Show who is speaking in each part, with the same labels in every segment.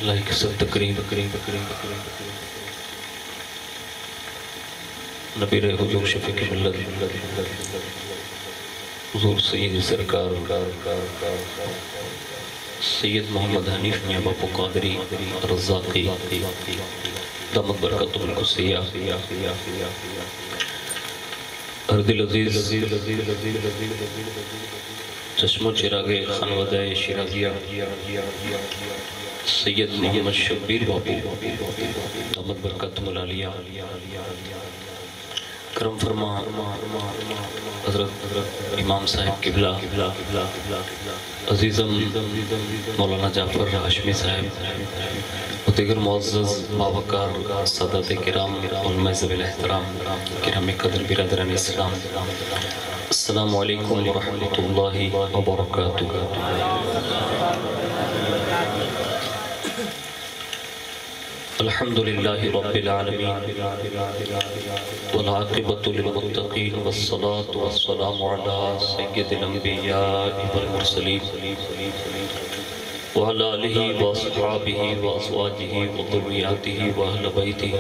Speaker 1: اللہ کی سب تکریم نبی حضور شفیع ملت حضور سید سرکار سید محمد حنیف میاں باپو قادری رزاقی دامت برکاتہم القدسیہ اردل عزیز چشم و چراغ خانوادہ شیرازیہ سید محمد شبیر باپو دامت برکاتہم العالیہ کرم فرما حضرت امام صاحب قبلہ عزیزم مولانا جعفر ہاشمی صاحب و دیگر معزز باوقار سادات کرام علماء ذوی احترام کرام قدر برادران اسلام، السلام علیکم ورحمۃ اللہ وبرکاتہ۔ الحمدللہ رب العالمین والعاقبۃ للمتقین والصلاة والسلام علی سید الانبیاء والمرسلین وعلی آلہ واصحابہ وازواجہ وذریاتہ واہل بیتہ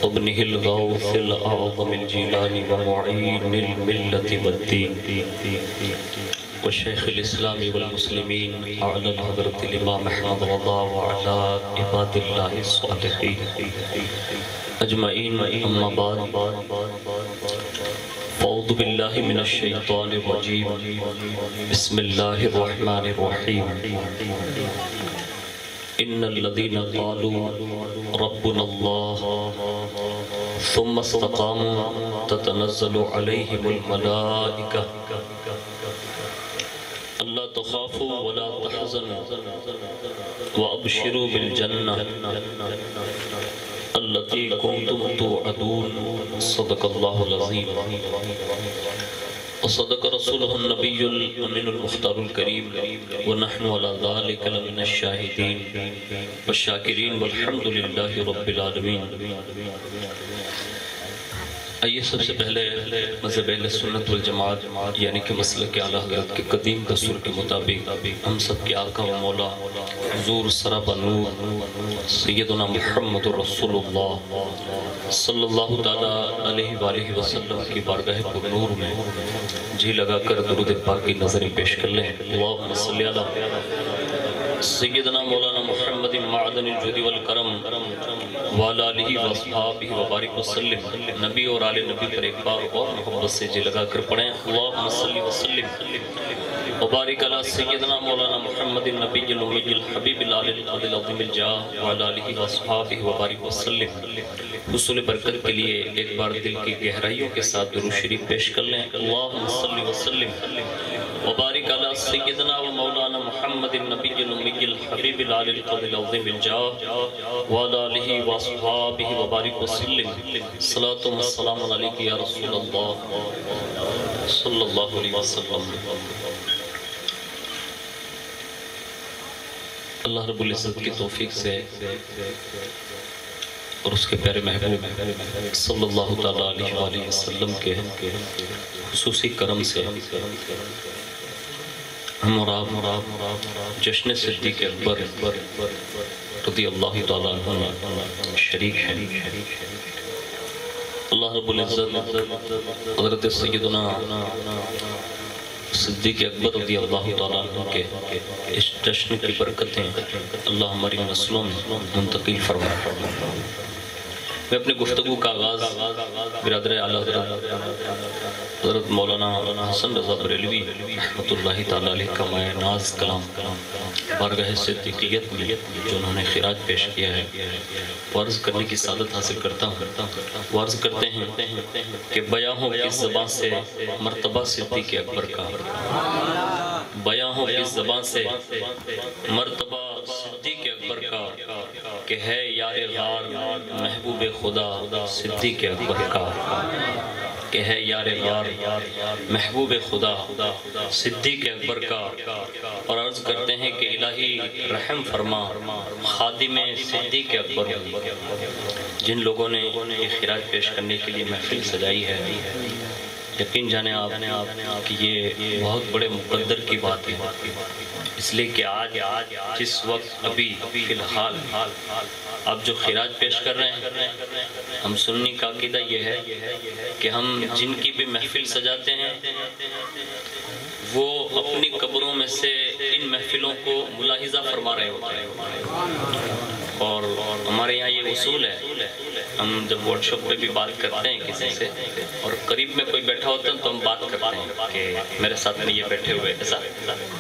Speaker 1: ابنہ الغوث الاعظم الجیلانی ومعین الملت والدین وشیخ الاسلام والمسلمین اعلی الحضرت الامام احمد رضا وعلی عباد اللہ الصالحین اجمعین، اما بعد فاعوذ باللہ من الشیطان الرجیم، بسم اللہ الرحمن الرحیم۔ ان الذین قالوا ربنا اللہ ثم استقاموا تتنزل علیہم الملائکہ اللہ تخافوا ولا تحزنوا وابشروا بالجنہ التي كنتم توعدون، صدق اللہ العظیم وصدق رسوله النبی الامین المختار الکریم ونحن على ذلك لمن الشاہدین والشاکرین والحمد للہ رب العالمین۔ آئیے سب سے پہلے مذہب اہل سنت والجماعت یعنی کہ مسلک اعلیٰ حضرت کے قدیم دستور کے مطابق ہم سب کے آقا و مولا حضور سراپا نور سیدنا محمد رسول اللہ صلی اللہ تعالیٰ علیہ وآلہ وسلم کی بارگاہ پر نور میں جی لگا کر درود پاک کی نظریں پیش کر لیں۔ اللہم صلی علی سیدنا مولانا محمد معدن الجود والکرم وعلی آلہ واصحابہ وبارک وسلم۔ نبی اور آل نبی پر ایک بار اور محبت سے جی لگا کر پڑھیں، اللہم صلی وسلم وبارک علی سیدنا مولانا محمد النبی الامی الحبیب العظیم الجاہ وعلی آلہ واصحابہ وبارک وسلم۔ حصول برکت کے لیے ایک بار دل کی گہرائیوں کے ساتھ درود شریف پیش کر لیں، اللہم صلی وسلم وبارک علی سیدنا و مولانا محمد النبی الامی الحبیب العظیم الجاہ وعلی آلہ واصحابہ وبارک وسلم۔ صلاۃ و السلام علیک یا رسول اللہ صلی اللہ علیہ وسلم۔ اللہ رب العزت کی توفیق سے اور اس کے پیارے محبوب صلی اللہ تعالیٰ علیہ وآلہ وسلم کے خصوصی کرم سے ہم اور آپ جشن صدیق اکبر رضی اللہ تعالیٰ عنہ شریک ہیں۔ اللہ رب العزت حضرت سیدنا صدیق اکبر رضی اللہ تعالیٰ عنہ کے اس جشن کی برکتیں اللہ ہماری نسلوں میں منتقل فرمائے۔ میں اپنے گفتگو کا آغاز برادر اعلیٰ حضرت مولانا حسن رضا بریلوی رحمۃ اللہ تعالیٰ علیہ کا مائع ناز کلام بارگاہ صدیقیت میں جو انہوں نے خراج پیش کیا ہے وہ عرض کرنے کی سعادت حاصل کرتا ہوں۔ وہ عرض کرتے ہیں کہ بیاں ہو کس زبان سے مرتبہ صدیق اکبر کا، بیاں ہو کس زبان سے مرتبہ صدیق اکبر کا، کہ ہے یار غار محبوب خدا صدیق اکبر کا، کہ ہے یار غار محبوب خدا صدیق اکبر کا۔ اور عرض کرتے ہیں کہ الہی رحم فرما خادم صدیق اکبر، جن لوگوں نے یہ خراج پیش کرنے کے لیے محفل سجائی ہے، یقین جانے آپ کہ یہ بہت بڑے مقدر کی بات ہے۔ اس لیے کہ آج جس وقت ابھی فی الحال آپ جو خراج پیش کر رہے ہیں، ہم سنی کا عقیدہ یہ ہے کہ ہم جن کی بھی محفل سجاتے ہیں وہ اپنی قبروں میں سے ان محفلوں کو ملاحظہ فرما رہے ہوتے ہیں، اور ہمارے یہاں یہ اصول ہے، ہم جب ورک شاپ پہ بھی بات کرتے ہیں کسی سے اور قریب میں کوئی بیٹھا ہوتا ہے تو ہم بات کرتے ہیں کہ میرے ساتھ میں یہ بیٹھے ہوئے، ایسا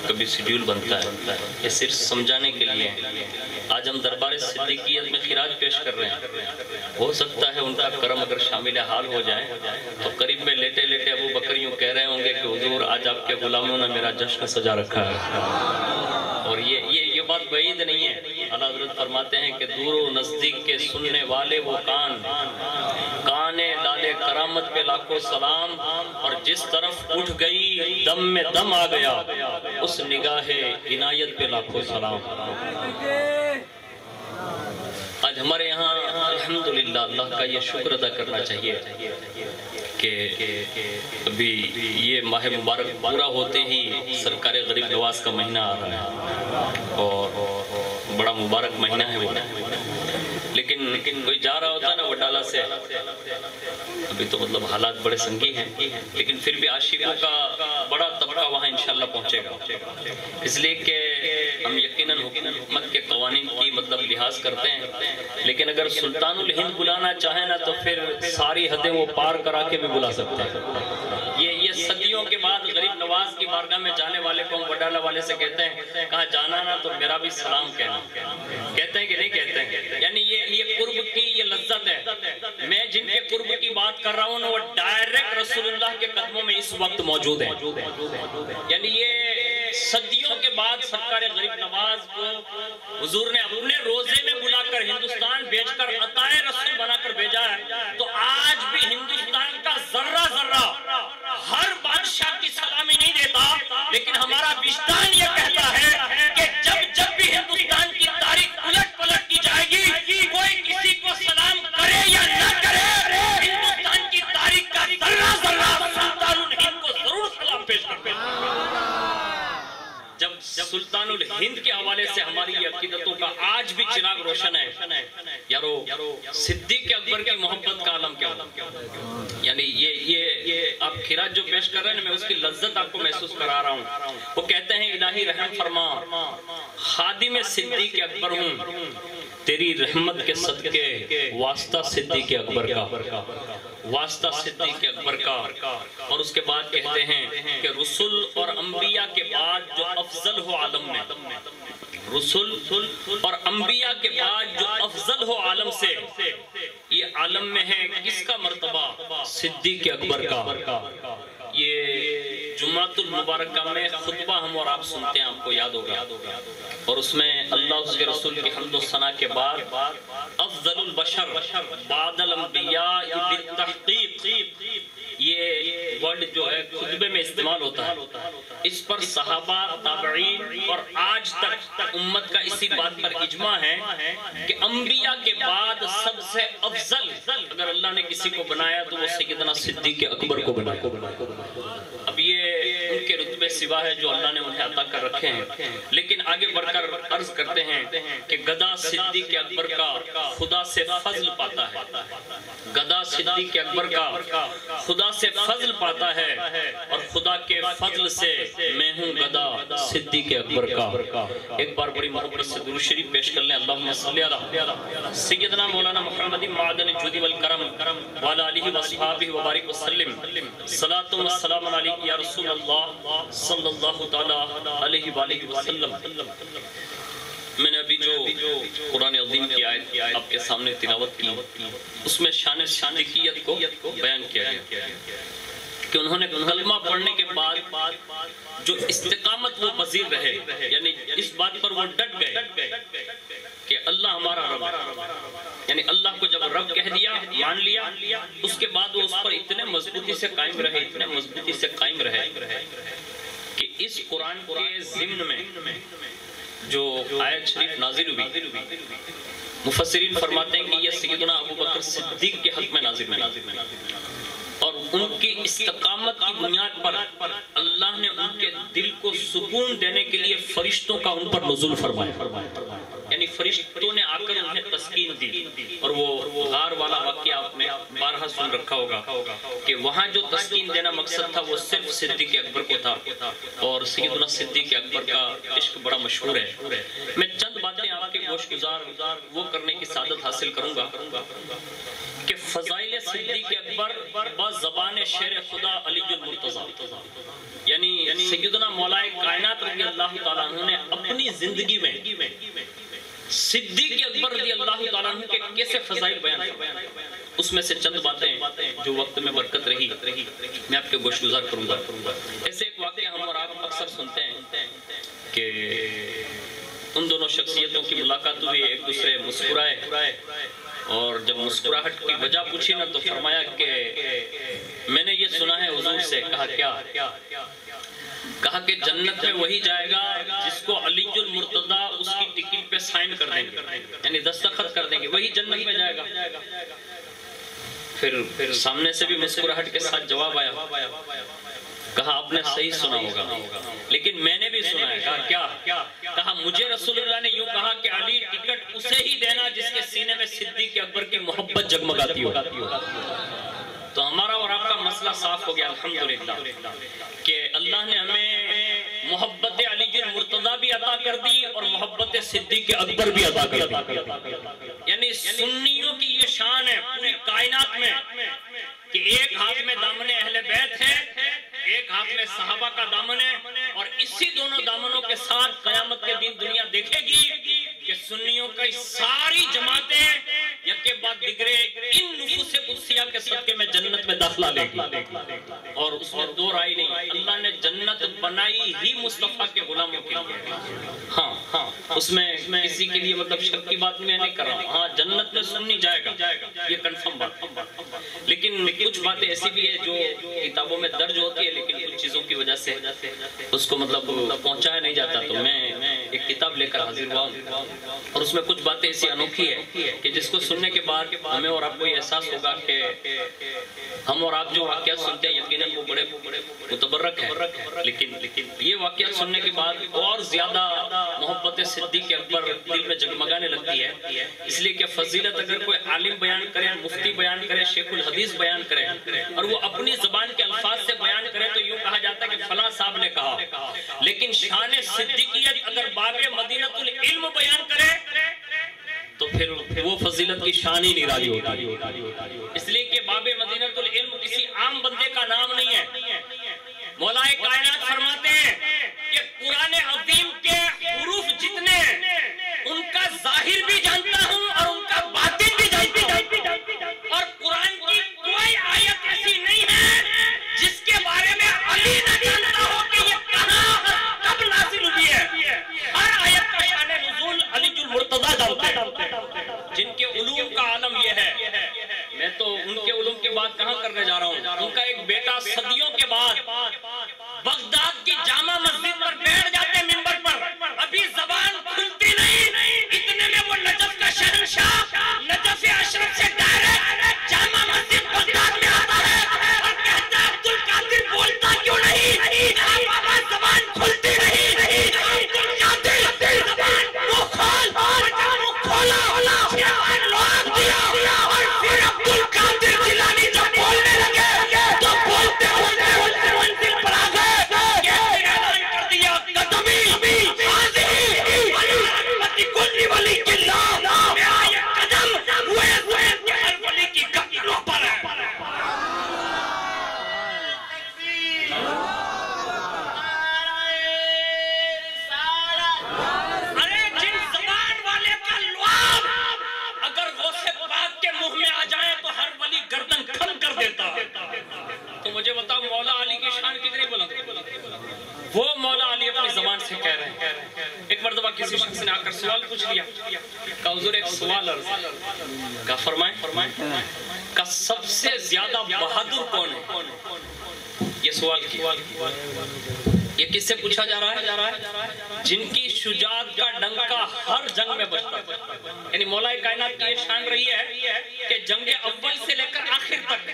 Speaker 1: کبھی شیڈیول بنتا ہے، یہ صرف سمجھانے کے لیے۔ آج ہم دربار صدیقیت میں خراج پیش کر رہے ہیں، ہو سکتا ہے ان کا کرم اگر شامل حال ہو جائے تو قریب میں لیٹے لیٹے ابو بکر یوں کہہ رہے ہوں گے کہ حضور آج آپ کے غلاموں نے میرا جشن سجا رکھا ہے، اور یہ بات بعید نہیں ہے۔ اعلیٰ حضرت فرماتے ہیں کہ دور و نزدیک کے سننے والے وہ کان لالے کرامت پہ لاکھوں سلام، اور جس طرف اٹھ گئی دم میں دم آ گیا اس نگاہ عنایت پہ لاکھوں سلام۔ آج ہمارے یہاں الحمدللہ اللہ کا یہ شکر ادا کرنا چاہیے کہ ابھی یہ ماہ مبارک پورا ہوتے ہی سرکار غریب نواز کا مہینہ آ رہا ہے، اور بڑا مبارک مہینہ ہے وہ، لیکن کوئی جا رہا ہوتا ہے نا وڈالہ سے، ابھی تو مطلب حالات بڑے سنگین ہیں، لیکن پھر بھی عاشقوں کا بڑا طبقہ وہاں انشاءاللہ پہنچے گا، اس لیے کہ ہم یقیناً حکومت کے قوانین کی مطلب لحاظ کرتے ہیں، لیکن اگر سلطان الہند بلانا چاہیں نا تو پھر ساری حدیں وہ پار کرا کے بھی بلا سکتے ہیں۔ یہ صدیوں کے بعد غریب نواز کی بارگاہ میں جانے والے کو ہم وڈالہ والے سے کہتے ہیں کہاں جانا نا تو میرا بھی سلام کہنا، کہتے ہیں کہ نہیں کہتے ہیں؟ یعنی یہ قرب کی یہ لذت ہے۔ میں جن کے قرب کی بات کر رہا ہوں وہ ڈائریکٹ رسول اللہ کے قدموں میں اس وقت موجود ہیں، یعنی یہ صدیوں کے بعد سرکار غریب نواز کو حضور نے اپنے روزے میں بلا کر ہندوستان بھیج کر عطائے رسول بنا کر بھیجا ہے، تو آج بھی ہندوستان کا ذرہ ذرہ ہر بادشاہ کی سلامی نہیں دیتا، لیکن ہمارا وجدان یہ کہتا ہے کہ جب بھی ہندوستان کی تاریخ الٹ پلٹ کی جائے گی، کوئی کسی کو سلام کرے یا نہ کرے، ہندوستان کی تاریخ کا ذرہ ذرہ سلطان الہند کو ضرور سلام پیش کرے۔ جب سلطان الہند کے حوالے سے ہماری یہ عقیدتوں کا آج بھی چراغ روشن ہے، یارو صدیق اکبر کی محبت کا عالم کیا ہو، یعنی یہ آپ خراج جو پیش کر رہے ہیں میں اس کی لذت آپ کو محسوس کرا رہا ہوں۔ وہ کہتے ہیں الہی رحم فرما، خادم صدیق اکبر ہوں، تیری رحمت کے صدقے واسطہ صدیق اکبر کا، واسطہ صدیق اکبر کا۔ اور اس کے بعد کہتے ہیں کہ رسول اور انبیاء کے بعد جو افضل ہو عالم میں، رسول اور انبیاء کے بعد جو افضل ہو عالم سے، یہ عالم میں ہے کس کا مرتبہ؟ صدیق اکبر کا۔ یہ جمعۃ المبارکہ میں خطبہ ہم اور آپ سنتے ہیں، آپ کو یاد ہوگا، اور اس میں اللہ اس کے رسول کی حمد و ثنا کے بعد افضل البشر بعد الانبیاء بالتحقیق، یہ ورڈ جو ہے خطبے میں استعمال ہوتا ہے، اس پر صحابہ، تابعین اور آج تک امت کا اسی بات پر اجماع ہے کہ انبیاء کے بعد سب سے افضل اگر اللہ نے کسی کو بنایا تو وہ سیدنا صدیق اکبر کو بنایا۔ اب یہ ان کے رتبے سوا ہے جو اللہ نے انہیں عطا کر رکھے ہیں، لیکن آگے بڑھ کر عرض کرتے ہیں کہ گدا صدیق اکبر کا خدا سے فضل پاتا ہے، گدا صدیق اکبر کا خدا سے فضل پاتا ہے، اور خدا کے فضل سے میں ہوں گدا صدیق اکبر کا۔ ایک بار بڑی محبت سے درود شریف پیش کر لیں، اللہم صلی علی سیدنا مولانا محمد معدن الجود والکرم وعلی آلہ وصحبہ وبارک وسلم، صلاۃ و سلام علیک یا رسول اللہ صلی اللہ تعالی علیہ وآلہ وسلم۔ میں نے ابھی جو قرآن عظیم کی آیت آپ کے سامنے تلاوت کی، اس میں شان صدیقیت کو بیان کیا گیا کہ انہوں نے کلمہ پڑھنے کے بعد جو استقامت وہ پذیر رہے، یعنی اس بات پر وہ ڈٹ گئے کہ اللہ ہمارا رب ہے، یعنی اللہ کو جب رب کہہ دیا، مان لیا، اس کے بعد وہ اس پر اتنے مضبوطی سے قائم رہے، اتنے مضبوطی سے قائم رہے کہ اس قرآن کے ضمن میں جو آیت شریف نازل ہوئی، مفسرین فرماتے ہیں کہ یہ سیدنا ابو بکر صدیق کے حق میں نازل ہوئی، اور ان کی استقامت کی بنیاد پر اللہ نے ان کے دل کو سکون دینے کے لیے فرشتوں کا ان پر نزول فرمایا، یعنی فرشتوں نے آ کر انہیں تسکین دی. اور وہ غار والا واقعہ آپ نے بارہا سن رکھا ہوگا کہ وہاں جو تسکین دینا مقصد تھا وہ صرف صدیق اکبر کو تھا، اور سیدنا صدیق اکبر کا عشق بڑا مشہور ہے. میں چند باتیں آپ کے گوش گزار وہ کرنے کی سعادت حاصل کروں گا کہ فضائل صدیق اکبر بزبان شیر خدا علی المرتضی، یعنی سیدنا مولا کائنات رضی اللہ تعالیٰ عنہ نے اپنی زندگی میں صدیق اکبر رضی اللہ تعالیٰ عنہ کے کیسے فضائل بیان کریں. اس میں سے چند باتیں جو وقت میں برکت رہی میں آپ کے گوش گزار کروں گا. ایسے ایک واقعہ ہم اور آپ اکثر سنتے ہیں کہ ان دونوں شخصیتوں کی ملاقات ہوئی، ایک دوسرے مسکرائے، اور جب مسکراہٹ کی وجہ پوچھی نا تو فرمایا کہ میں نے یہ سنا ہے حضور سے. کہا کیا؟ کہا کہ جنت میں وہی جائے گا جس کو علی المرتضی اس کی ٹکٹ پہ سائن کر دیں گے، یعنی دستخط کر دیں گے، وہی جنت میں جائے گا. پھر سامنے سے بھی مسکراہٹ کے ساتھ جواب آیا. کہا آپ نے صحیح سنا ہوگا لیکن میں نے بھی سنا ہے. کہا کیا؟ کہا مجھے رسول اللہ نے یوں کہا کہ علی ٹکٹ اسے ہی دینا جس کے سینے میں صدیق اکبر کی محبت جگمگاتی ہو. تو ہمارا اور آپ کا مسئلہ صاف ہو گیا الحمدللہ کہ اللہ نے ہمیں محبت علی المرتضی بھی عطا کر دی اور محبت صدیق اکبر بھی عطا کر دی. یعنی سنیوں کی یہ شان ہے پوری کائنات میں کہ ایک ہاتھ میں دامن اہل بیت ہے، ایک ہاتھ میں صحابہ کا دامن ہے، اور اسی دونوں دامنوں کے ساتھ قیامت کے دن دنیا دیکھے گی کہ سنیوں کی ساری جماعتیں یکے بعد دیگرے ان نفوس قدسیہ کے صدقے میں جنت میں داخلہ لے گی. اور اس میں دو رائے نہیں، اللہ نے جنت بنائی ہی مصطفیٰ کے غلاموں کے لیے. ہاں اس میں کسی کے لیے مطلب شک کی بات میں نہیں کر رہا ہوں. ہاں جنت میں سنی جائے گا، یہ کنفرم بات. لیکن کچھ باتیں ایسی بھی ہے جو کتابوں میں درج ہوتی ہے لیکن کچھ چیزوں کی وجہ سے اس کو مطلب پہنچایا نہیں جاتا. تو میں ایک کتاب لے کر حاضر ہوا اور اس میں کچھ باتیں ایسی انوکھی ہے کہ جس کو سننے کے بعد ہمیں اور آپ کو یہ احساس ہوگا کہ ہم اور آپ جو واقعات سنتے ہیں یقیناً وہ بڑے متبرک ہیں، لیکن یہ واقعات سننے کے بعد اور زیادہ محبت صدیق اکبر دل میں جگمگانے لگتی ہے. اس لیے کہ فضیلت اگر کوئی عالم بیان کرے، مفتی بیان کرے، شیخ الحدیث بیان کرے اور وہ اپنی زبان کے الفاظ سے بیان کرے تو یوں کہا جاتا ہے کہ فلاں صاحب نے کہا. لیکن شان صدیقیت اگر باب مدینۃ العلم بیان کرے تو پھر وہ فضیلت کی شان ہی نرالی ہوتی. اس لیے کہ باب مدینۃ العلم کسی عام بندے کا نام نہیں ہے. مولا کائنات فرماتے ہیں کہ قرآن عظیم کے حروف جتنے ان کا ظاہر بھی جانتا ہوں اور ان کا باطن بھی جانتا ہوں، اور قرآن کی کوئی آیت ایسی نہیں ہے جس کے بارے میں علی نہ جانتا ہو کہ یہ کہاں کب نازل ہوئی ہے. ہر آیت کا شان نزول علی المرتضی جانتے ہیں جن کے علوم کا عالم یہ ہے. میں تو ان کے علوم کی بات کہاں کرنے جا رہا ہوں. ان کا ایک بیٹا صدیوں کے بعد بغداد کی جامع مسجد پر بیٹھ جاتے منبر پر، ابھی زبان کھلتی نہیں، اتنے میں وہ نجف کا شہنشاہ نجف اشرف سے ڈائریکٹ جامع مسجد بغداد میں آتا ہے اور کہتا ہے عبد القادر بولتا کیوں نہیں؟ بابا زبان کھلتی نہیں. عبد القادر زبان وہ کھولا زبان لوگ دیا اور پھر عبد القادر جیلانی جب بولنے لگے تو بولتے منزل پر آ گئے. اعلان کر دیا قدمی حاضری کلی ولی کی لا میرا یہ قدم ہوئے کہ ہر ولی کی قدموں پر ہے. ارے جن زبان والے کا لعاب اگر غوث پاک کے منہ میں آ جائے تو ہر ولی گردن کھل کر دیتا. تو مجھے بتاؤ مولا علی کی شان کتنی بلند ہے. وہ مولا علی اپنی زبان سے کہہ رہے ہیں. ایک مرتبہ کسی شخص نے آ کر سوال پوچھ لیا کہ حضور ایک سوال عرض کا فرمائیں کہ سب سے زیادہ بہادر کون ہے؟ یہ سوال کیا. یہ کس سے پوچھا جا رہا ہے؟ جن کی شجاعت کا ڈنکا ہر جنگ میں بجتا ہے. یعنی مولا کائنات کی یہ شان رہی ہے کہ جنگ اول سے لے کر آخر تک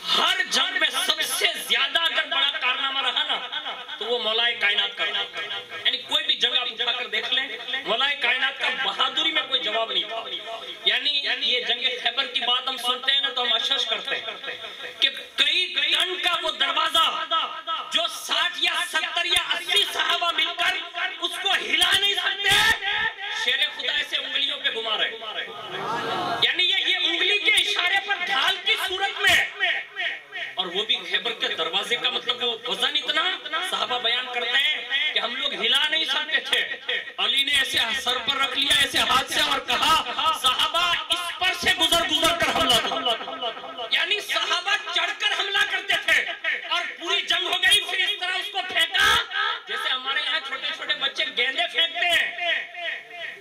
Speaker 1: ہر جنگ میں سب سے زیادہ اگر بڑا کارنامہ رہا نا تو وہ مولا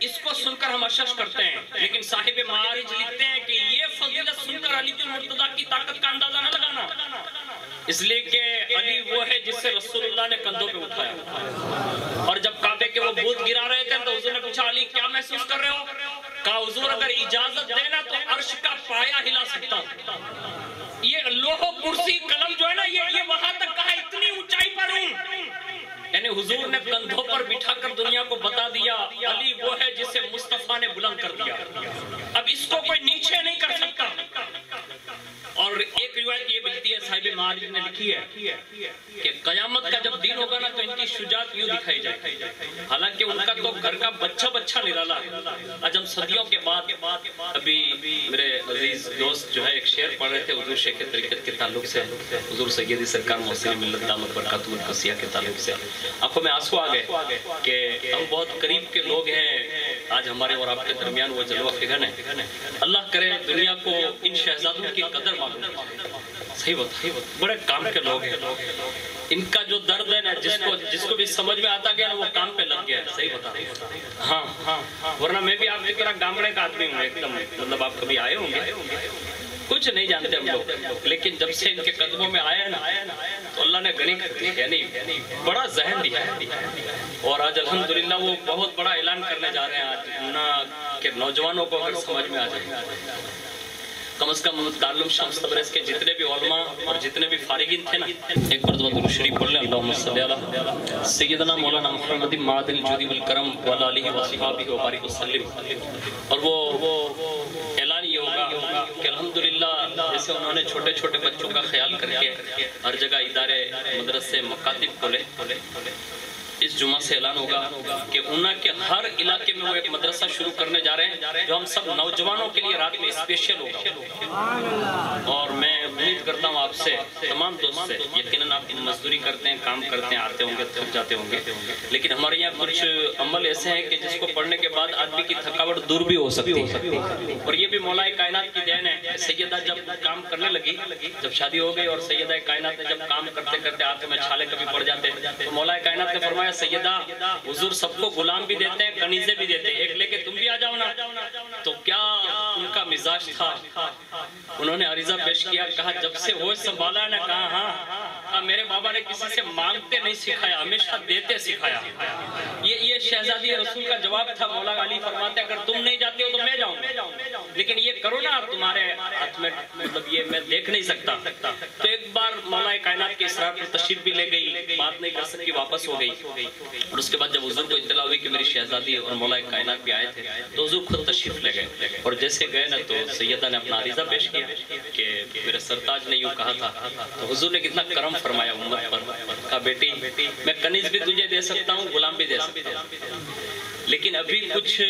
Speaker 1: اس کو سن کر ہم اشش کرتے ہیں، لیکن صاحب معارج لکھتے ہیں کہ یہ فضیلت سن کر علی بن مرتضیٰ کی طاقت کا اندازہ نہ لگانا، اس لیے کہ علی وہ ہے جس سے رسول اللہ نے کندھوں پہ اٹھایا، اور جب کعبے کے وہ بت گرا رہے تھے تو حضور نے پوچھا علی کیا محسوس کر رہے ہو؟ کہا حضور اگر اجازت دینا تو عرش کا پایا ہلا سکتا ہوں، یہ لوح کرسی قلم جو ہے نا یہ وہاں تک کہا اتنی اونچائی پر ہوں، یعنی حضور نے کندھوں پر بٹھا کر دنیا کو بتا دیا علی وہ ہے جسے مصطفیٰ نے بلند کر دیا، اب اس کو کوئی نیچے نہیں کر سکتا۔ اور ایک روایت یہ ملتی ہے، صاحب معارج نے لکھی ہے کہ قیامت کا جب دن ہوگا نا تو ان کی شجاعت یوں دکھائی جائے، حالانکہ ان کا تو گھر کا بچہ نرالا ہے۔ آج ہم صدیوں کے بعد ابھی میرے عزیز دوست جو ہے ایک شعر پڑھ رہے تھے حضور شیخ طریقت کے تعلق سے، حضور سیدی سرکار محسن ملت دامت برکاتہم القصیہ کے تعلق سے، آنکھوں میں آنسو آ گئے کہ ہم بہت قریب کے لوگ ہیں، آج ہمارے اور آپ کے درمیان وہ جلوہ فکر ہے۔ اللہ کرے دنیا کو ان شہزادوں کی قدر صحیح بات، بڑے کام کے لوگ ہیں، ان کا جو درد ہے نا جس کو بھی سمجھ میں آتا گیا نا وہ کام پہ لگ گیا ہے، صحیح بتا رہے ہیں۔ ہاں ورنہ میں بھی آپ کی طرح گامڑے کا آدمی ہوں ایک دم، مطلب آپ کبھی آئے ہوں گے، کچھ نہیں جانتے ہم لوگ، لیکن جب سے ان کے قدموں میں آیا نا تو اللہ نے غنی کر دیا، یعنی بڑا ذہن دیا ہے، اور آج الحمدللہ وہ بہت بڑا اعلان کرنے جا رہے ہیں آج کہ نوجوانوں کو اگر سمجھ میں آ جائے، کم از کم دارالعلوم شمس تبریز کے جتنے بھی علماء اور جتنے بھی فارغین تھے نا، ایک مرتبہ درود شریف پڑھ لیں، اللہم صلی علی سیدنا مولانا محمد معدن الجود والکرم وعلی آلہ وصحبہ وبارک وسلم۔ اور وہ اعلان یہ ہوگا کہ الحمدللہ جیسے انہوں نے چھوٹے چھوٹے بچوں کا خیال کر کے ہر جگہ ادارے مدرسے مکاتب کھولے، اس جمعہ سے اعلان ہوگا کہ اونا کے ہر علاقے میں وہ ایک مدرسہ شروع کرنے جا رہے ہیں جو ہم سب نوجوانوں کے لیے رات میں اسپیشل ہوگا، اور میں امید کرتا ہوں آپ سے تمام دوست سے، یقیناً آپ مزدوری کرتے ہیں، کام کرتے ہیں، آتے ہوں گے، تھک جاتے ہوں گے، لیکن ہمارے یہاں کچھ عمل ایسے ہیں کہ جس کو پڑھنے کے بعد آدمی کی تھکاوٹ دور بھی ہو سکتی ہے، اور یہ بھی مولا کائنات کی دین ہے۔ سیدہ جب کام کرنے لگی، جب شادی ہو گئی اور سیدہ کائنات نے جب کام کرتے کرتے ہاتھ میں چھالے کبھی پڑ جاتے تو مولا کائنات نے فرمایا سیدہ حضور سب کو غلام بھی دیتے ہیں، کنیزیں بھی دیتے ہیں، ایک لے کے تم بھی آ جاؤ نا۔ تو کیا ان کا مزاج تھا، انہوں نے عریضہ پیش کیا، کہا جب سے ہوش سنبھالا ہے نا، کہا ہاں میرے بابا نے کسی سے مانگتے نہیں سکھایا، ہمیشہ دیتے سکھایا۔ یہ شہزادی رسول کا جواب تھا۔ مولا علی فرماتے ہیں اگر تم نہیں جاتے ہو تو میں جاؤں، لیکن یہ کرو نا تمہارے ہاتھ میں، مطلب یہ میں دیکھ نہیں سکتا۔ تو ایک بار مولا کائنات کے اصرار پر تشریف بھی لے گئی، بات نہیں کر سکی، واپس ہو گئی، اور اس کے بعد جب حضور کو اطلاع ہوئی کہ میری شہزادی اور مولا کائنات بھی آئے تھے تو حضور خود تشریف لے گئے، اور جیسے گئے نا تو سیدہ نے اپنا عریضہ پیش کیا کہ میرے سرتاج نے یوں کہا تھا، تو حضور نے کتنا کرم فرمایا امت پر، کہا بیٹی میں کنیز بھی تجھے دے سکتا ہوں، غلام بھی دے سکتا ہوں، لیکن ابھی کچھ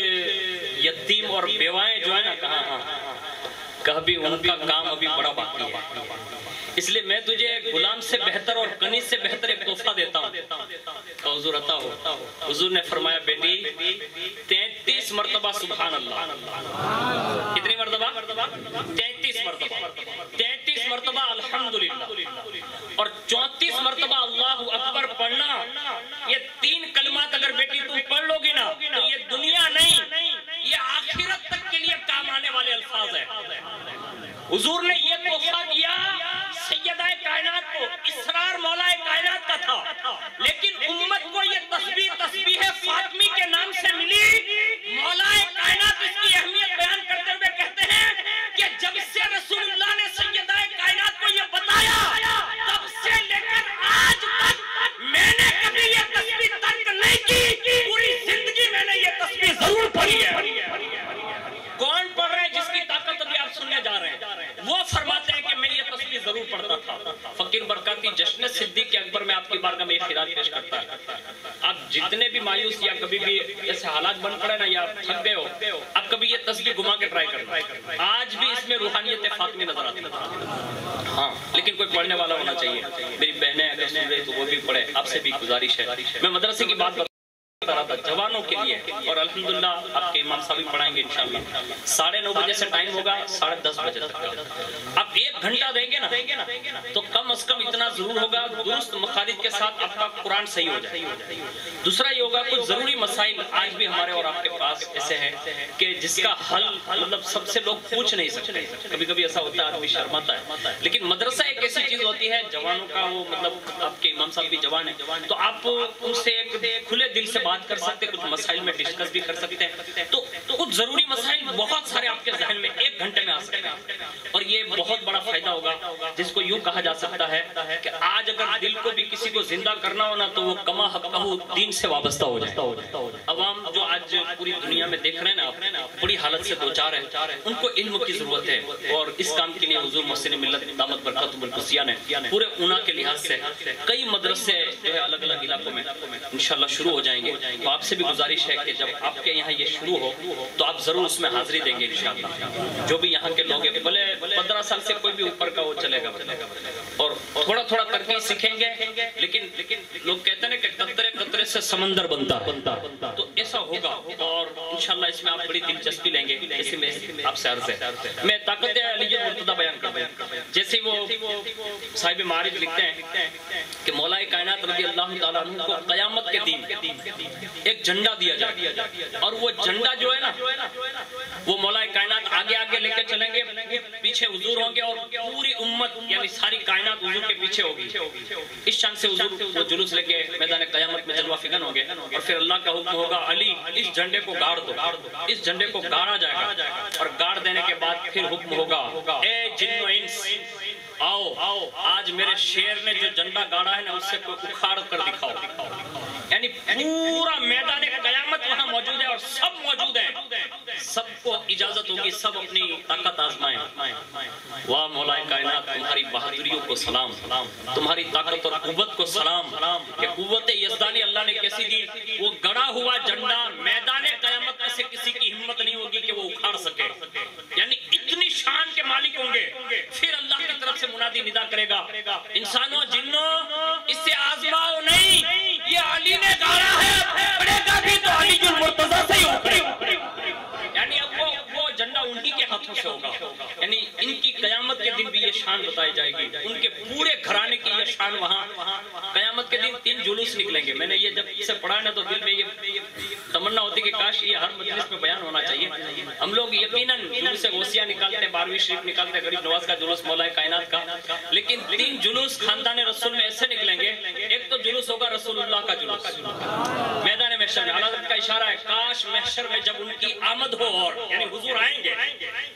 Speaker 1: یتیم اور بیوائیں جو ہے نا، کہا بھی ان کا کام ابھی بڑا باقی ہے، اس لیے میں تجھے غلام سے بہتر اور کنیز سے بہتر ایک تحفہ دیتا ہوں، تو حضور عطا ہو۔ حضور نے فرمایا بیٹی 33 مرتبہ سبحان اللہ، کتنی مرتبہ؟ 33 مرتبہ، 33 مرتبہ الحمدللہ، اور 34 مرتبہ اللہ اکبر پڑھنا۔ یہ 3 کلمات اگر بیٹی تم پڑھ لو گی نا تو یہ دنیا نہیں، یہ آخرت تک کے لیے کام آنے والے الفاظ ہیں۔ حضور نے یہ تحفہ دیا سیدہ کائنات کو، اسرار مولا کائنات کا تھا، لیکن امت کو یہ تسبیح فاطمی کے نام سے ملی۔ مولا کائنات اس کی اہمیت بیان کرتے ہوئے کہتے ہیں کہ جب سے رسول اللہ نے سیدہ کائنات کو یہ بتایا تب سے لے کر آج تک میں نے کبھی یہ تسبیح ترک نہیں کی، پوری زندگی میں نے یہ تسبیح ضرور پڑھی ہے۔ کون پڑھ رہے ہیں جس کی طاقت ابھی آپ سننے جا رہے ہیں؟ وہ فرماتے ہیں کہ میں یہ تسبیح ضرور پڑھتا تھا۔ فقیر برکاتی جشن صدیق اکبر میں آپ کی بارگاہ میں ایک خراج پیش کرتا ہے۔ آپ جتنے بھی مایوس یا کبھی بھی ایسے حالات بن پڑے نا یا تھک گئے ہو، آپ کبھی یہ تسبیح گھما کے ٹرائی کرنا، آج بھی اس میں روحانیت فاطمی نظر آتی ہے۔ ہاں لیکن کوئی پڑھنے والا ہونا چاہیے۔ میری بہنیں اگر سن رہی تو وہ بھی پڑھے، آپ سے بھی گزارش ہے۔ میں مدرسے کی بات بتا رہا تھا، جوانوں کے لیے اور الحمدللہ آپ کے امام صاحب پڑھائیں گے انشاءاللہ 9:30 بجے سے ٹائم ہوگا 10:30 بجے تک کا. آپ 1 گھنٹہ دیں گے نا تو کم از کم اتنا ضرور ہوگا درست مخارج کے ساتھ آپ کا قرآن صحیح ہو جائے. دوسرا یہ ہوگا کچھ ضروری مسائل آج بھی ہمارے اور آپ کے پاس ایسے ہیں کہ جس کا حل مطلب سب سے لوگ پوچھ نہیں سکتے. کبھی کبھی ایسا ہوتا ہے آدمی شرماتا ہے, لیکن مدرسہ ایک ایسی چیز ہوتی ہے جوانوں کا, وہ مطلب آپ کے امام صاحب بھی جوان ہیں تو آپ ان سے ایک کھلے دل سے بات کر سکتے, کچھ مسائل میں ڈسکس بھی کر سکتے ہیں. تو کچھ ضروری مسائل بہت سارے آپ کے ذہن میں 1 گھنٹے میں آ سکتے ہیں اور یہ بہت بڑا فائدہ ہوگا. جس کو یوں کہا جا سکتا ہے کہ آج اگر دل کو بھی کسی کو زندہ کرنا ہونا تو وہ کما حقہ دین سے وابستہ ہو جائے. عوام جو آج پوری دنیا میں دیکھ رہے ہیں نا آپ بڑی حالت سے دوچار ہیں, ان کو علم کی ضرورت ہے اور اس کام کے لیے حضور محسن ملت دامت برکاتہم القدسیہ نے پورے اونا کے لحاظ سے کئی مدرسے جو ہے الگ الگ علاقوں میں انشاءاللہ شروع ہو جائیں گے. تو آپ سے بھی گزارش ہے کہ جب آپ کے یہاں یہ شروع ہو تو آپ ضرور اس میں حاضری دیں گے انشاءاللہ. جو بھی یہاں کے لوگ ہیں بھلے 15 سال سے کوئی بھی اوپر کا وہ چلے گا اور تھوڑا تھوڑا کر کے سیکھیں گے, لیکن لوگ کہتے ہیں کہ قطرے قطرے سے سمندر بنتا, تو ایسا ہوگا اور انشاءاللہ اس میں آپ بڑی دلچسپی لیں گے. اسی میں آپ سے عرض ہے میں طاقت علی مرتضیٰ بیان کرتا ہوں. جیسے وہ صاحب معارج لکھتے ہیں کہ مولا کائنات رضی اللہ تعالیٰ عنہ کو قیامت کے دن ایک جھنڈا دیا جائے اور وہ جھنڈا جو ہے نا وہ مولا کائنات آگے آگے لے کے چلیں گے, پیچھے حضور ہوں گے اور پوری امت یعنی ساری کائنات حضور کے پیچھے ہوگی. اس شان سے حضور وہ جلوس لے کے میدان قیامت میں جلوہ فگن ہوں گے اور پھر اللہ کا حکم ہوگا علی اس جھنڈے کو گاڑ دو. اس جھنڈے کو گاڑا جائے گا اور گاڑ دینے کے بعد پھر حکم ہوگا اے جن و انس آؤ آج میرے شیر نے جو جھنڈا گاڑا ہے نا اس سے کوئی اکھاڑ کر دکھاؤ. یعنی پورا میدان قیامت وہاں موجود ہے اور سب موجود ہیں, سب کو اجازت ہوگی سب اپنی طاقت آزمائیں. واہ مولا کائنات تمہاری بہادریوں کو سلام, تمہاری طاقت اور قوت کو سلام کہ قوت یزدانی اللہ نے کیسی دی. وہ گڑا ہوا جھنڈا میدان قیامت میں سے کسی کی ہمت نہیں ہوگی کہ وہ اکھاڑ سکے. یعنی اتنی شان کے مالک ہوں گے. پھر اللہ کی طرف سے منادی ندا کرے گا انسانوں جنوں اس سے آزماؤ نہیں, یہ علی نے گاڑا ہے پڑے گا بھی تو علی المرتضیٰ سے ہی اکھڑے. یعنی اب وہ جھنڈا انہی کے ہاتھوں سے ہوگا. یعنی ان کی قیامت کے دن بھی یہ شان بتائی جائے گی, ان کے پورے گھرانے کی یہ شان. وہاں قیامت کے دن 3 جلوس نکلیں گے. میں نے یہ جب سے پڑھا نا تو دل میں یہ تمنا ہوتی کہ کاش یہ ہر مجلس میں بیان ہونا چاہیے. ہم لوگ یقیناً جلوس غوثیہ نکالتے, 12ویں شریف نکالتے, غریب نواز کا جلوس مولا کائنات کا, لیکن 3 جلوس خاندان رسول میں ایسے نکلیں گے. ایک تو جلوس ہوگا رسول اللہ کا جلوس میدان محشر میں. اعلیٰ حضرت کا اشارہ ہے کاش محشر میں جب ان کی آمد ہو اور یعنی حضور آئیں گے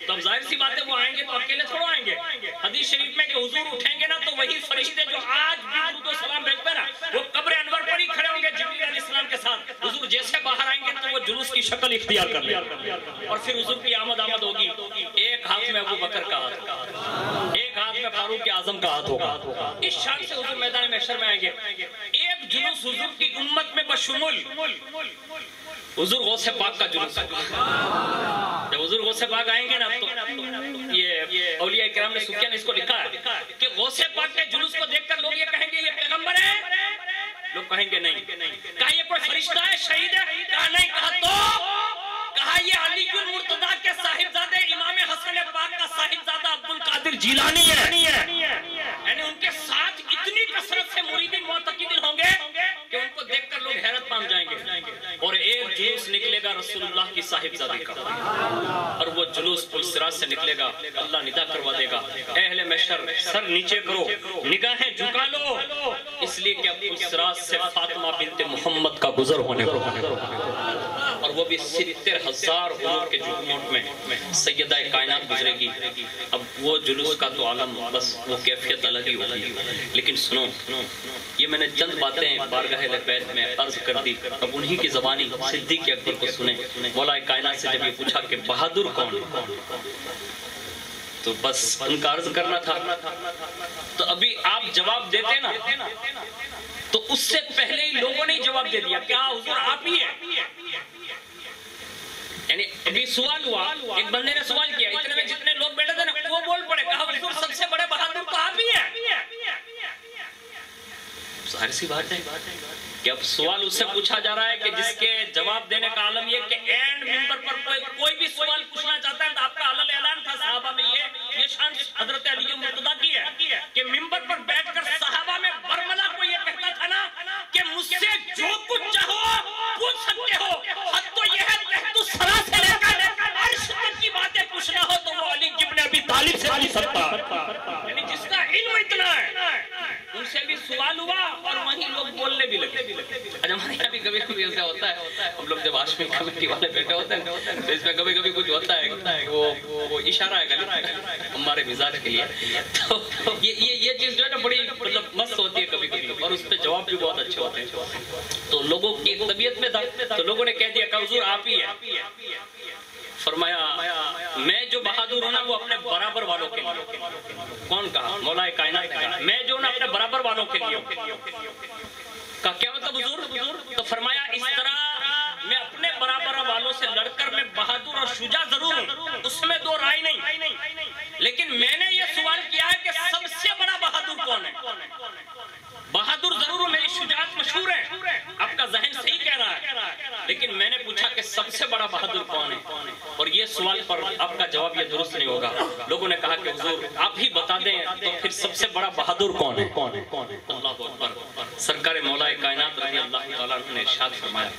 Speaker 1: تو اب ظاہر سی بات ہے وہ آئیں گے تو اکیلے تھوڑا آئیں گے. حدیث شریف میں کہ حضور اٹھیں گے نا تو وہی فرشتے جو آج بھی درود و سلام بھیجتے ہیں نا وہ قبر انور پر ہی کھڑے ہوں گے جبریل علیہ السلام کے ساتھ. حضور جیسے باہر آئیں گے تو وہ جلوس کی شکل اختیار کر لیں اور پھر حضور کی آمد ہوگی. ایک ہاتھ میں ابو بکر کا ہاتھ ہوگا, ایک ہاتھ میں فاروق اعظم کا ہاتھ ہوگا. اس شان سے حضور میدان محشر میں آئیں گے. ایک جلوس حضور کی امت میں بشمول حضور غوث پاک کا جلوس. جب حضور غوث پاک آئیں گے نا تو یہ اولیاء کرام نے سفیان اس کو لکھا ہے کہ غوث پاک کے جلوس کو دیکھ کر لوگ یہ کہیں گے یہ پیغمبر ہے, لوگ کہیں گے نہیں. کہا یہ کوئی فرشتہ ہے, شہید ہے, کہا نہیں. کہا یہ علی المرتضیٰ کے صاحبزادے امام حسن پاک کا صاحبزادہ عبد القادر جیلانی ہے. یعنی ان کے ساتھ اتنی کثرت سے مریدین معتقدین ہوں گے کہ ان کو دیکھ کر لوگ حیرت مان جائیں گے. اور ایک جلوس نکلے گا رسول اللہ کی صاحبزادی کا اور وہ جلوس پل صراط سے نکلے گا. اللہ ندا کروا دے گا اے اہل محشر سر نیچے کرو, نگاہیں جھکا لو, اس لیے کہ پل صراط سے فاطمہ بنت محمد کا گزر ہونے کو اور وہ بھی 70,000 عمر کے جھوٹ میں سیدہ کائنات گزرے گی. اب وہ جلوس کا تو عالم بس وہ کیفیت الگ ہی ہوگی. لیکن سنو یہ میں نے چند باتیں بارگاہ بیت میں عرض کر دی. اب انہی کی زبانی صدیق اکبر کو سنیں. مولا کائنات سے جب یہ پوچھا کہ بہادر کون تو بس ان کا عرض کرنا تھا. تو ابھی آپ جواب دیتے نا تو اس سے پہلے ہی لوگوں نے جواب دے دیا کیا حضور آپ ہی ہیں. یعنی ابھی سوال ہوا, ایک بندے نے سوال کیا, اتنے میں جتنے لوگ بیٹھے تھے نا وہ بول پڑے, کہا حضور سب سے بڑے بہادر تو آپ ہی ہیں. ظاہر سی بات ہے کہ اب سوال اس سے پوچھا جا رہا ہے کہ جس کے جواب دینے کا عالم یہ کہ اینڈ ممبر پر کوئی بھی سوال پوچھنا چاہتا ہے تو آپ کا علل اعلان تھا صحابہ میں یہ شان حضرت علی مرتضیٰ کی ہے کہ ممبر پر بیٹھ کر صحابہ میں برملا کو یہ کہتا تھا نا کہ مجھ سے جو کچھ چاہو پوچھ سکتے ہو، حد تو یہ ہے تحت الثری سے لے کر عرش تک کی باتیں پوچھنا ہو تو وہ علی ابن ابی طالب سے پوچھ سکتا، یعنی جس کا علم اتنا ہے ان سے بھی سوال ہوا اور وہیں لوگ بولنے بھی لگے۔ آج ہمارے یہاں بھی کبھی کبھی ایسا ہوتا ہے، ہم لوگ جب ہاشمی کمیٹی والے بیٹھے ہوتے ہیں تو اس میں کبھی کبھی کچھ ہوتا ہے، وہ اشارہ ہے ہمارے مزاج کے لیے، تو یہ چیز جو ہے نا بڑی مطلب مست ہوتی ہے کبھی کبھی، اور اس پہ جواب بھی بہت اچھے ہوتے ہیں۔ تو لوگوں کی طبیعت میں تھا تو لوگوں نے کہہ دیا کہ حضور آپ ہی ہے۔ فرمایا میں جو بہادر ہوں نا وہ اپنے برابر والوں کے لیے۔ کون کہا؟ مولا کائنات کہا میں جو نا اپنے برابر والوں کے لیے کا کیا مطلب حضور؟ تو فرمایا اس طرح میں اپنے برابر والوں سے لڑ کر میں بہادر اور شجاع ضرور ہوں، اس میں دو رائے نہیں، لیکن میں نے یہ سوال کیا ہے کہ سب سے بڑا بہادر کون ہے؟ بہادر ضرور ہوں، میری شجاعت مشہور ہے، آپ کا ذہن صحیح کہہ رہا ہے، لیکن میں نے پوچھا کہ سب سے بڑا بہادر کون ہے؟ اور یہ سوال پر آپ کا جواب یہ درست نہیں ہوگا۔ لوگوں نے کہا کہ حضور آپ ہی بتا دیں تو پھر سب سے بڑا بہادر کون ہے؟ اللہ اکبر۔ سرکار مولا کائنات رضی اللہ تعالیٰ عنہ نے ارشاد فرمایا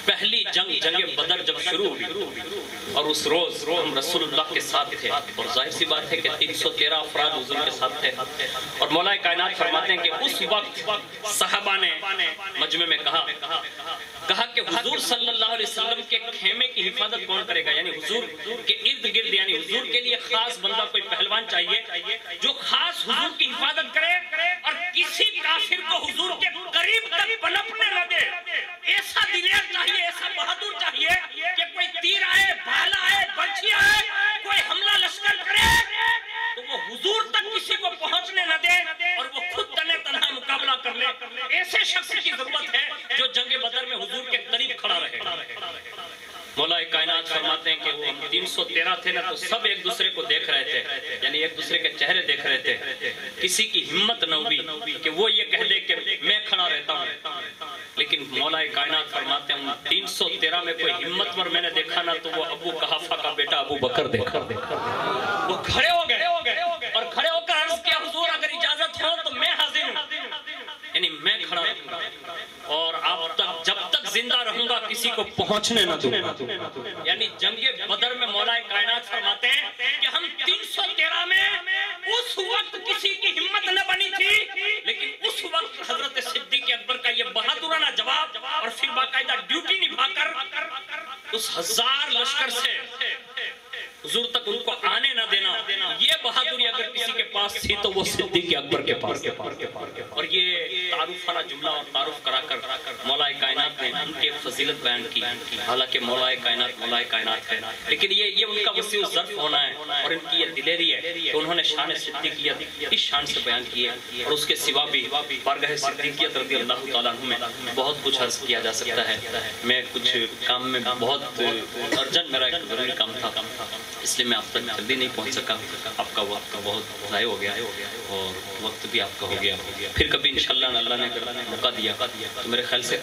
Speaker 1: پہلی جنگ بدر جب شروع ہوئی اور اس روز ہم رسول اللہ کے ساتھ تھے اور ظاہر سی بات ہے کہ 313 افراد حضور کے ساتھ تھے، اور مولا کائنات فرماتے ہیں کہ اس وقت صحابہ نے مجمع میں کہا کہ حضور صلی اللہ علیہ وسلم کے خیمے کی حفاظت کون کرے گا؟ یعنی حضور کے ارد گرد، یعنی حضور کے لیے خاص بندہ کوئی پہلوان چاہیے جو خاص حضور کی حفاظت کرے اور کسی کافر کو حضور کے قریب تک پنپنے نہ دے۔ ایسا دلیر چاہیے، ایسا بہادر چاہیے کہ کوئی تیر آئے، بھالا آئے، برچھی آئے، کوئی حملہ لشکر کرے تو وہ حضور تک کسی کو پہنچنے نہ دے اور وہ خود تنہا مقابلہ کر لے۔ ایسے شخص کی ضرورت ہے جو جنگ بدر میں حضور کے قریب کھڑا رہے۔ مولا کائنات فرماتے ہیں کہ وہ 313 تھے نا تو سب ایک دوسرے کو دیکھ رہے تھے، یعنی ایک دوسرے کے چہرے دیکھ رہے تھے، کسی کی ہمت نہ ہوئی کہ وہ یہ کہہ دے کہ میں کھڑا رہتا ہوں، لیکن مولا کائنات فرماتے ہیں 313 میں کوئی ہمت ور میں نے دیکھا نا تو وہ ابو قحافہ کا بیٹا ابو بکر دیکھا۔ وہ کھڑے ہو گئے اور کھڑے ہو کر عرض کیا حضور اگر اجازت ہو تو میں حاضر ہوں، یعنی میں کھڑا رہوں گا اور آپ تک جب تک زندہ رہوں گا کسی کو پہنچنے نہ دوں گا۔ یعنی جنگ بدر میں مولا کائنات فرماتے ہیں کہ ہم 313 میں اس وقت کسی کی ہمت نہ بنی تھی، لیکن اس وقت حضرت صدیق اکبر کا یہ بہادرانہ جواب اور پھر باقاعدہ ڈیوٹی نبھا کر اس 1000 لشکر سے حضور تک ان کو آنے نہ دینا، یہ بہادری اگر کسی کے پاس تھی تو وہ صدیق اکبر کے پاس۔ اور یہ تعارف والا جملہ اور تعارف کرا کر مولا کائنات نے ان کی فضیلت بیان کی، حالانکہ مولا کائنات ہے، لیکن یہ ان کا وسیع ظرف ہونا ہے اور ان کی یہ دلیری ہے کہ انہوں نے شان صدیقیت اس شان سے بیان کی ہے، اور اس کے سوا بھی بارگاہ صدیقیت رضی اللہ تعالیٰ عنہ میں بہت کچھ عرض کیا جا سکتا ہے۔ میں کچھ کام میں بہت ارجنٹ میرا ایک ضروری کام تھا اس لیے میں آپ تک جلدی نہیں پہنچ سکا، آپ کا وقت بہت ضائع ہو گیا اور وقت بھی آپ کا ہو گیا، پھر کبھی انشاءاللہ اللہ نے موقع دیا تو میرے خیال سے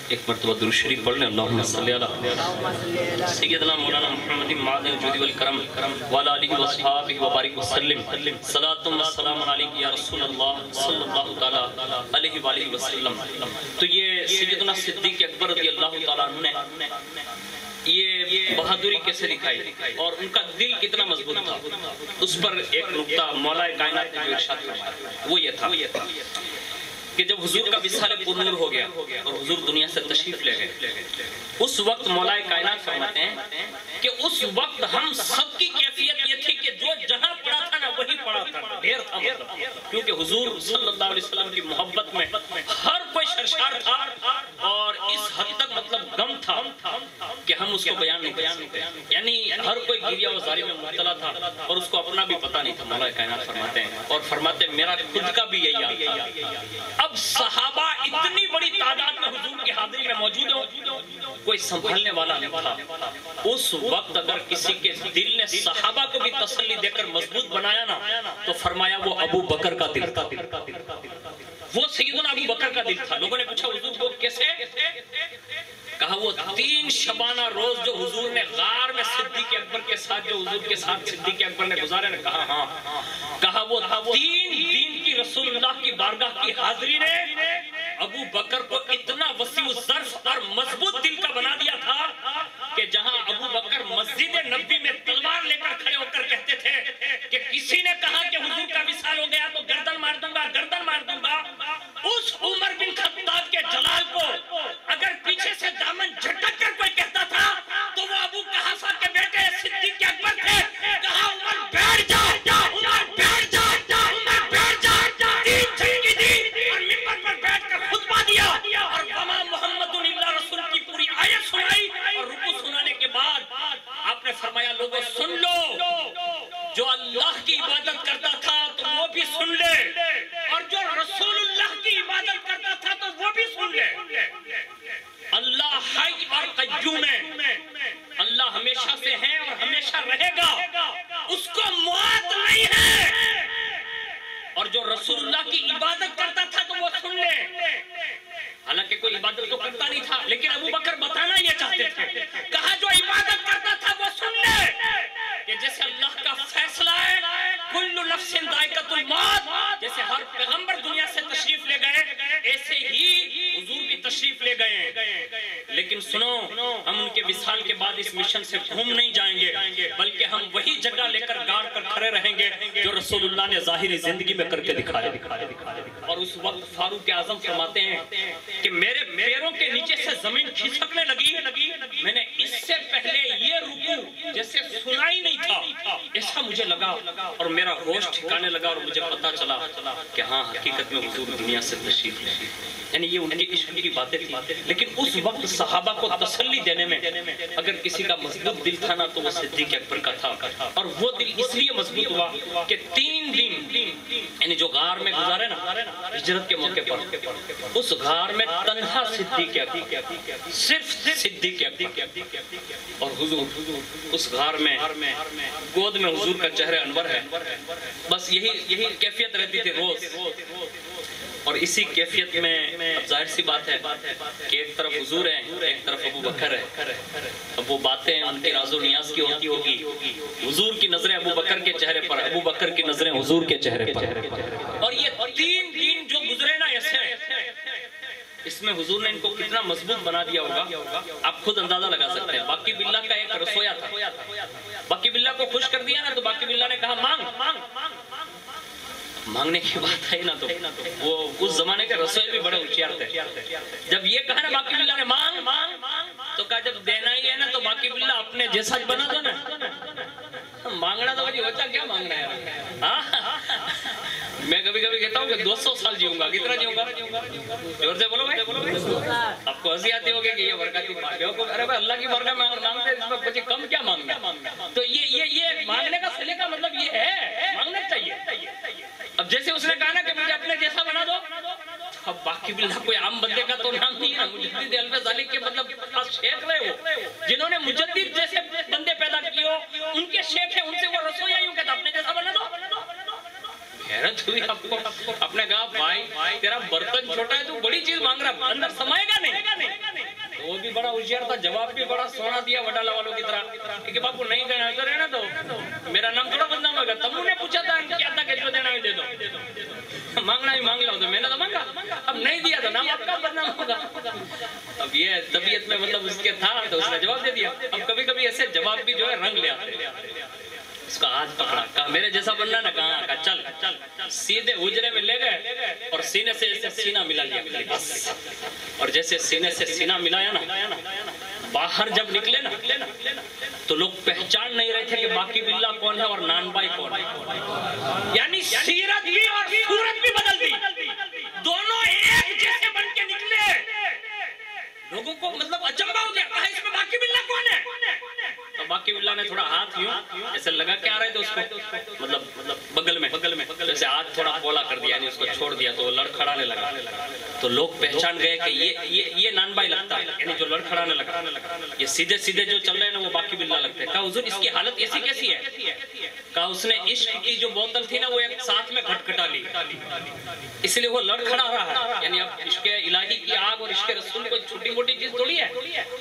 Speaker 1: ایک مرتبہ درود شریف پڑھ لیں۔ اللہم صلی علی سیدنا مولانا محمد معدن الجود والکرم وعلی آلہ وصحبہ وبارک وسلم صلاۃ و سلام علیک یا رسول اللہ صلی اللہ تعالی علیہ وآلہ وسلم۔ تو یہ سیدنا صدیق اکبر رضی اللہ تعالیٰ عنہ نے یہ بہادری کیسے دکھائی اور ان کا دل کتنا مضبوط تھا، اس پر ایک نقطہ مولا کائنات نے جو ارشاد فرمایا وہ یہ تھا کہ جب حضور کا وصال پر نور ہو گیا اور حضور دنیا سے تشریف لے گئے، اس وقت مولا کائنات فرماتے ہیں کہ اس وقت ہم سب کی کیفیت یہ تھی کہ جو جہاں پڑا تھا نا وہی پڑا تھا، ڈھیر تھا، کیونکہ حضور صلی اللہ علیہ وسلم کی محبت میں ہر کوئی سرشار تھا اور اس حد تک مطلب غم تھا کہ ہم اس کو بیان نہیں کر سکتے، یعنی ہر کوئی گریہ و زاری میں مبتلا تھا اور اس کو اپنا بھی پتہ نہیں تھا۔ مولا کائنات فرماتے ہیں اور فرماتے ہیں میرا خود کا بھی یہی حال تھا۔ اب صحابہ اتنی بڑی تعداد میں حضور کی حاضری میں موجود ہو، کوئی سنبھالنے والا نہیں تھا۔ اس وقت اگر کسی کے دل نے صحابہ کو بھی تسلی دے کر مضبوط بنایا نا تو فرمایا وہ ابو بکر کا دل، وہ سیدنا بکر کا دل تھا. لوگوں نے پوچھا حضور وہ کیسے؟ کہا وہ 3 شبانہ روز جو حضور نے غار میں صدیق اکبر کے ساتھ جو حضور کے ساتھ صدیق اکبر نے گزارے نے. کہا ہاں. کہا وہ 3 دن کی رسول اللہ کی بارگاہ کی حاضری نے ابو بکر کو اتنا وسیع الظرف اور مضبوط دل کا بنا دیا تھا کہ جہاں ابو بکر مسجد نبی میں تلوار لے کر کھڑے ہو کر کہتے تھے کہ کسی نے کہا کہ حضور کا وصال ہو گیا تو گردن مار دوں گا, گردن مار دوں گا. اس عمر بن خطاب کے جلال کو اگر پیچھے سے دامن جھٹک کر کوئی کہتا تھا تو وہ ابو قحافہ کے بیٹے صدیق اکبر تھے. کہا عمر بیٹھ جا, عمر بیٹھ جا, عمر بیٹھ جا. 3 جھٹکی دی اور منبر پر بیٹھ کر خطبہ دیا اور وما محمد الا رسول کی پوری آیت سنائی. اور رکوع سنانے کے بعد آپ نے فرمایا لوگوں سن لو, جو اللہ کی عبادت کرتا تھا تو وہ بھی سن لے, اور جو رسول اللہ کی عبادت کرتا تھا تو وہ بھی سن لے. اللہ حی اور قیوم ہے, اللہ ہمیشہ سے ہے اور ہمیشہ رہے گا, اس کو موت نہیں ہے. اور جو رسول اللہ کی عبادت کرتا تھا تو وہ سن لے. حالانکہ کوئی عبادت تو کرتا نہیں تھا, لیکن ابو بکر بتانا یہ چاہتے تھے. کہا جو عبادت کرتا تھا وہ سن لے کہ جیسے اللہ کا فیصلہ ہے کل نفس ذائقۃ الموت, جیسے ہر پیغمبر دنیا سے تشریف لے گئے ایسے ہی حضور بھی تشریف لے گئے. لیکن سنو, ہم ان کے وصال کے بعد اس مشن سے گھوم نہیں جائیں گے, بلکہ ہم وہی جگہ لے کر گاڑ کر کھڑے رہیں گے جو رسول اللہ نے ظاہری زندگی میں کر کے دکھایا. اور اس وقت فاروق اعظم فرماتے ہیں کہ میرے پیروں کے نیچے سے زمین کھسکنے لگی. میں نے اس سے پہلے یہ رکوع جیسے سنا ہی نہیں تھا, ایسا مجھے لگا اور میرا ہوش ٹھکانے لگا اور مجھے پتا چلا کہ ہاں حقیقت میں حضور دنیا سے تشریف لے. یعنی یہ ان کی عشق کی باتیں تھی. لیکن اس وقت صحابہ کو تسلی دینے میں اگر کسی کا مضبوط دل تھا نا تو وہ صدیق اکبر کا تھا. اور وہ دل اس لیے مضبوط ہوا کہ 3 دن یعنی جو غار میں گزارے نا ہجرت کے موقع پر, اس غار میں تنہا صدیق اکبر, صرف صدیق اکبر اور حضور. اس غار میں گود میں حضور کا چہرہ انور ہے. بس یہی کیفیت رہتی تھی روز. اور اسی کیفیت میں اب ظاہر سی بات ہے کہ ایک طرف حضور ہیں, ایک طرف ابو بکر ہے. اب وہ باتیں ان کے راز و نیاز کی ہوتی ہوگی. حضور کی نظریں ابو بکر کے چہرے پر, ابو بکر کی نظریں حضور کے چہرے پر. اور یہ 3 دن جو گزرے نا ایسے, اس میں حضور نے ان کو کتنا مضبوط بنا دیا ہوگا آپ خود اندازہ لگا سکتے ہیں. باقی باللہ کا ایک رسویا تھا, باقی باللہ کو خوش کر دیا نا تو باقی باللہ نے کہا مانگ. مانگنے کی بات آئی نا تو وہ اس زمانے کے رسوئے بھی بڑے ہوشیار تھے. جب یہ کہا نا باقی باللہ نے مانگ, تو کہا جب دینا ہی ہے نا تو باقی باللہ اپنے جیسا بنا دو نا. مانگنا تو وجہ ہوتا کیا مانگنا ہے. میں کبھی کبھی کہتا ہوں کہ 200 سال جیوں گا. کتنا جیوں گا؟ زور سے بولو بھائی. آپ کو ہنسی آتی ہوگی کہ یہ برکاتی بات ہے. ارے بھائی اللہ کی برکت مانگتے اس میں کچھ کم کیا مانگنا. تو یہ مانگنے کا صحیح کا مطلب یہ ہے مانگنا چاہیے. اب جیسے اس نے کہا نا کہ مجھے اپنے جیسا بنا دو, اب باقی باللہ کوئی عام بندے کا تو نام نہیں ہے. مجدد الف ذالک کے مطلب خاص شیخ رہے ہو جنہوں نے مجدد جیسے بندے پیدا کیے ہو, ان کے شیخ ہیں, ان سے وہ رسویا یوں کہتا اپنے جیسا بنا دو. حیرت ہوئی آپ کو. آپ نے کہا بھائی تیرا برتن چھوٹا ہے, تو بڑی چیز مانگ رہا, اندر سمائے گا نہیں. وہ بھی بڑا ہوشیار تھا, جواب بھی بڑا سونا دیا وڈالہ والوں کی طرح کہ باپو نہیں دینا تو رہنا دو, میرا نام تھوڑا بدنام ہوگا. تم نے پوچھا تھا کیا تھا کہ جو دینا بھی دے دو, مانگنا بھی مانگ لو. تو میں نے تو مانگا, اب نہیں دیا تو نام آپ کا بدنام ہوگا. اب یہ طبیعت میں مطلب اس کے تھا تو اس نے جواب دے دیا. اب کبھی کبھی ایسے جواب بھی جو ہے رنگ لے آتے. اس کا ہاتھ پکڑا, کہا میرے جیسا بننا نا. کہا چل. سیدھے حجرے میں لے گئے اور سینے سے سینہ ملا لیا بس. اور جیسے سینے سے سینہ ملایا نا, باہر جب نکلے نا تو لوگ پہچان نہیں رہے تھے کہ باقی باللہ کون ہے اور نان بھائی کون ہے. یعنی سیرت بھی اور صورت بھی بدل دی, دونوں ایک جیسے بن کے نکلے. لوگوں کو مطلب اچنبھا ہو گیا, کہا اس میں باقی باللہ کون ہے. تو باقی باللہ نے تھوڑا ہاتھ یوں ایسے لگا کے آ رہے تھے اس کو, مطلب بغل میں جیسے ہاتھ تھوڑا پولا کر دیا, یعنی اس کو چھوڑ دیا تو وہ لڑکھڑانے لگا. تو لوگ پہچان گئے کہ یہ نان بھائی لگتا ہے، یعنی جو لڑکھڑانے لگا، یہ سیدھے سیدھے جو چل رہے ہیں نا وہ باقی باللہ لگتے ہیں۔ کہا حضور اس کی حالت ایسی کیسی ہے؟ کہا اس نے عشق کی جو بوتل تھی نا وہ ایک ساتھ میں گھٹگھٹا لی، اس لیے وہ لڑکھڑا رہا ہے۔ یعنی اب عشق الہی کی آگ اور عشق رسول کو چھوٹی موٹی چیز تھوڑی ہے۔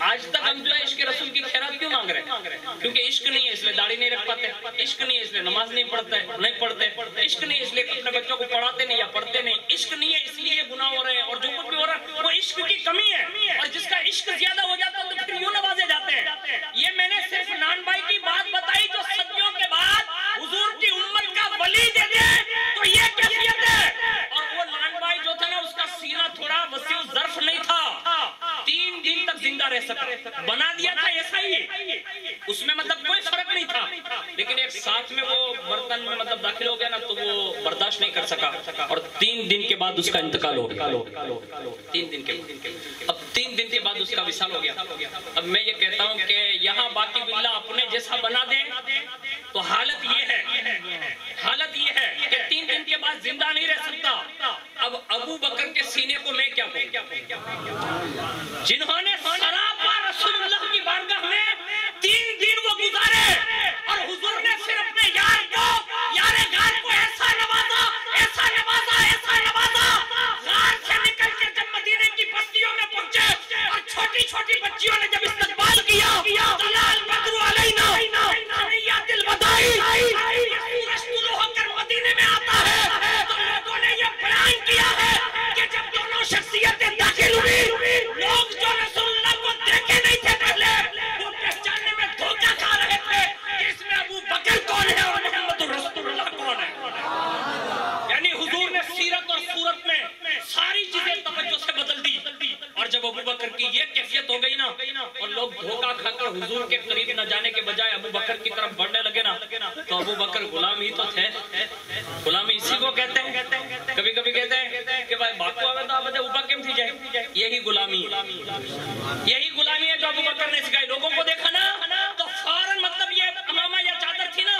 Speaker 1: آج تک ہم جو ہے عشق رسول کی خیرات کیوں مانگ رہے ہیں؟ کیونکہ عشق نہیں ہے اس لیے داڑھی نہیں رکھ پاتے، عشق نہیں ہے اس لیے نماز نہیں پڑھتے، عشق نہیں ہے اس لیے اپنے بچوں کو پڑھاتے نہیں یا پڑھتے نہیں، عشق نہیں ہے اس لیے یہ گناہ ہو رہے ہیں، اور جو کچھ بھی ہو رہا ہے وہ عشق کی کمی ہے۔ اور جس کا عشق زیادہ ہو جاتا ہے تو پھر یوں نوازے جاتے ہیں۔ یہ میں نے صرف نان بھائی کی بات بتائی جو صدیوں کے بعد حضور کی امت کا ولی دے دے تو یہ کیفیت ہے۔ اور وہ نان بھائی جو تھا نا اس کا سینہ تھوڑا وسیع ظرف نہیں تھا، 3 دن تک زندہ رہ سکا، بنا دیا تھا ایسا ہی، اس میں مطلب کوئی فرق نہیں تھا، لیکن ایک ساتھ میں وہ برتن میں مطلب داخل ہو گیا نا تو وہ برداشت نہیں کر سکا، اور 3 دن کے بعد اس کا انتقال ہو گیا۔ 3 دن کے بعد، اب 3 دن کے بعد اس کا وصال ہو گیا۔ اب میں یہ کہتا ہوں کہ یہاں باقی باللہ اپنے جیسا بنا دیں تو حالت یہ ہے کہ 3 دن کے بعد زندہ نہیں رہ سکتا۔ اب ابو بکر کے سینے کو میں کیا کہوں، جنہوں نے سراپا رسول اللہ کی بارگاہ میں 3 دن وہ گزارے، اور حضور نے پھر اپنے یار کو ایسا نوازا، غار سے نکل کے جب مدینے کی بستیوں میں پہنچے اور چھوٹی چھوٹی بچیوں نے جب استقبال کیا، طلال بدر علینا ثنیات الوداع، سورج طلوع ہو کر مدینے میں آتا ہے، تو لوگوں نے یہ بیان کیا ہے کہ جب دونوں شخصیتیں داخل ہوئی، لوگ جو رسول اللہ کو دیکھے نہیں تھے پہلے وہ پہچاننے میں دھوکہ کھا رہے تھے کہ اس میں ابو بکر کون ہے اور محمد رسول اللہ کون ہے۔ یعنی حضور نے سیرت اور صورت میں ساری چیزیں توجہ سے بدل دی، اور جب ابو بکر کی یہ کیفیت ہو گئی نا اور لوگ دھوکہ کھا کر حضور کے قریب نہ جانے کے بجائے ابو بکر کی طرف بڑھنے لگے نا، تو ابو بکر غلام ہی تو تھے۔ غلامی اسی کو کہتے ہیں، کبھی کبھی کہتے ہیں کہ بھائی باقو آگے تو آبادہ اوپا کیم تھی جائے، یہی غلامی ہے جو ابو بکر نے سکھائی۔ لوگوں کو دیکھا نا تو فوراً مطلب یہ امامہ یا چادر تھی نا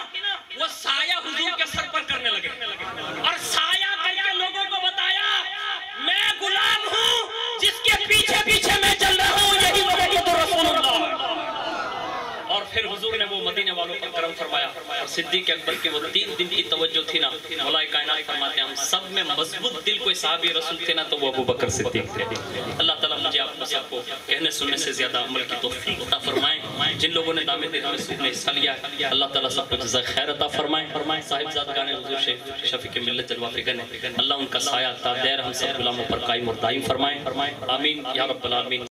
Speaker 1: وہ سایہ حضور کے سر پر کرنے لگے، اور سایہ کر کے لوگوں کو بتایا میں غلام ہوں جس کے پیچھے پیچھے میں چل رہا ہوں، یہی محمد رسول اللہ۔ اور پھر حضور نے وہ مدینے والوں پر کرم فرمایا، اور صدیق اکبر کے وہ 3 دن کی توجہ تھی نا، مولا کائنات فرماتے ہیں ہم سب میں مضبوط دل کوئی صحابی رسول تھے نا تو وہ ابو بکر صدیق تھے۔ اللہ تعالیٰ مجھے آپ سب کو کہنے سننے سے زیادہ عمل کی توفیق عطا فرمائیں۔ جن لوگوں نے دامِ دل میں حصہ لیا اللہ تعالیٰ سب کو جزائے خیر عطا فرمائیں۔ صاحب زادگان حضور شفیق ملت جلوہ فکن اللہ ان کا سایہ تا دیر ہم سب غلاموں پر قائم اور دائم فرمائیں، آمین یا رب العالمین۔